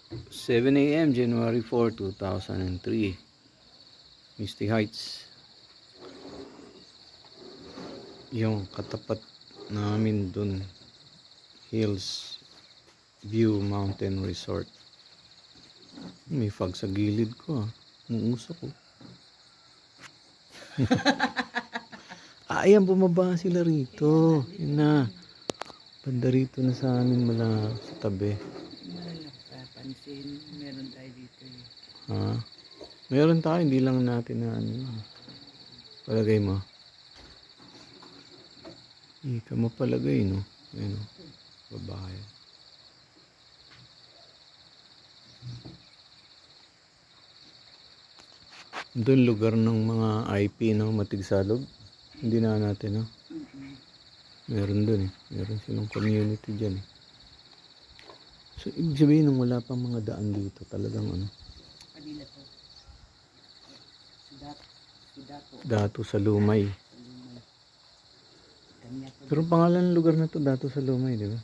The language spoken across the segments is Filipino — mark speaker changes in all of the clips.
Speaker 1: 7 a.m. January 4, 2003. Misty Heights. Yung katapat namin dun, Hills View Mountain Resort. May fog sa gilid ko ah. Umuusok ko. Ayan, bumaba sila rito. Yun na. Banda rito na sa amin mula sa tabi.
Speaker 2: Pansin, meron tayo dito eh.
Speaker 1: Ha? Meron tayo, hindi lang natin na ano. Palagay mo. Hindi ka mapalagay, no? Ayun, no? Babae. Doon lugar ng mga IP, no? Matigsalog. Hindi na natin, no? Meron doon eh. Meron silang community dyan eh. So, ibig sabihin nung wala pang mga daan dito, talagang ano?
Speaker 2: Kanila to.
Speaker 1: Dato sa Lumay. Pero pangalan ng lugar na to, Dato sa Lumay, di ba?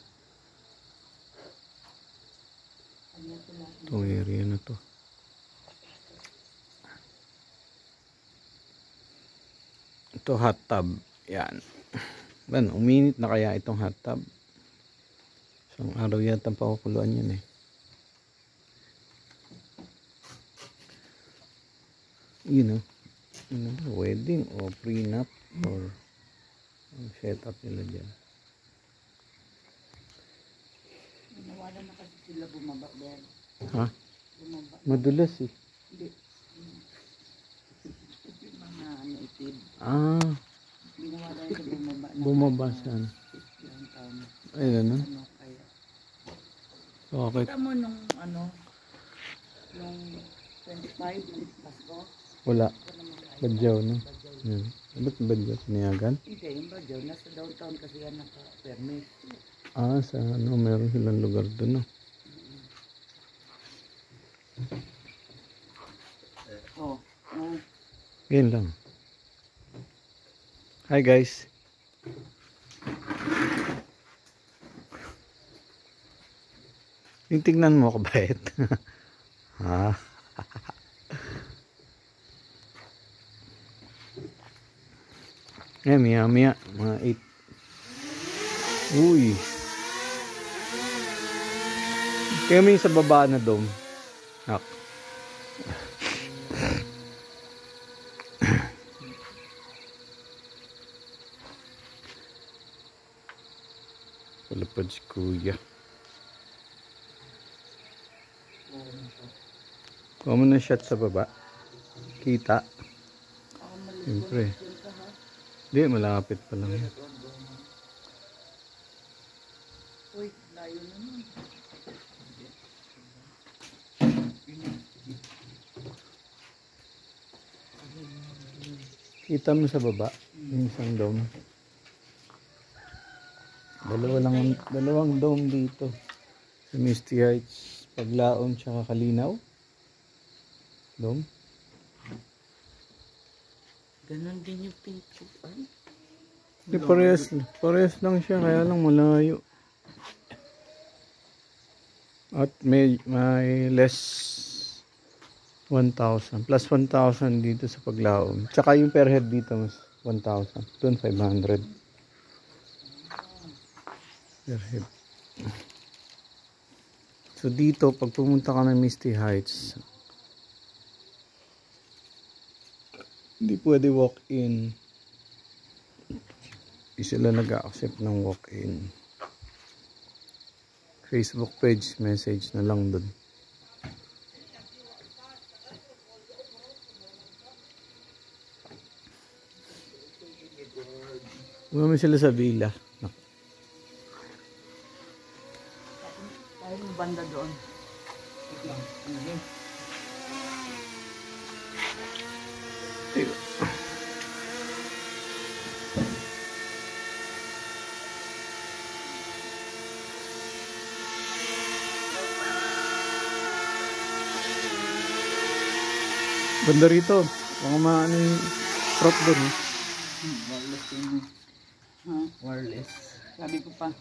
Speaker 1: Itong area na to. Ito hot tub. Yan. Ban, uminit na kaya itong hot tub? Isang araw yata ang pakukuluan yan eh. You know, wedding o prenup or setup nila dyan.
Speaker 2: Nawala na kasi sila bumaba dyan.
Speaker 1: Ha?
Speaker 2: Bumaba.
Speaker 1: Madulas eh.
Speaker 2: Hindi. Mga ano itid.
Speaker 1: Ah.
Speaker 2: Binawala na bumaba.
Speaker 1: Bumaba saan?
Speaker 2: Ilang taon.
Speaker 1: Ay, ano?
Speaker 2: Ano kaya?
Speaker 1: Okay.
Speaker 2: Kita mo nung ano, nung 25 Pasko?
Speaker 1: Wala. Badyaw, no? Yan. Ba't Badyaw? Pinayagan?
Speaker 2: Hindi, yung Badyaw. Nasa downtown kasi yan naka-permit.
Speaker 1: Ah, sa ano, meron silang lugar doon, no?
Speaker 2: Oh.
Speaker 1: Yan lang. Hi guys. Yung tignan mo, kabait. Ha? Maya maya, mga 8. Uy. Kaya may sa baba na dome. Hak. Palapad si Kuya. Kuha mo na shot sa baba. Kita. Siyempre. Hindi, malapit pa lang yan.
Speaker 2: Uy, layo naman.
Speaker 1: Kita mo sa baba. Yung isang dome. Dalawang dome dito. Sa Misty Heights. Paglaon tsaka Kalinaw. Dome.
Speaker 2: Ganon din yung pintuan.
Speaker 1: Di parehas lang siya, kaya lang malayo. At may less 1,000. Plus 1,000 dito sa Paglaom. Tsaka yung per head dito mas 1,000. Doon 500. Per head. So dito, pag pumunta ka ng Misty Heights, hindi pwede walk-in. Hindi sila nag-accept ng walk-in. Facebook page, message na lang dun. Umami sila sa villa.
Speaker 2: Tayo yung banda doon.
Speaker 1: Banda rito. Baka maano yung prop doon.
Speaker 2: Wireless yun. Ha? Wireless. Sabi ko pa.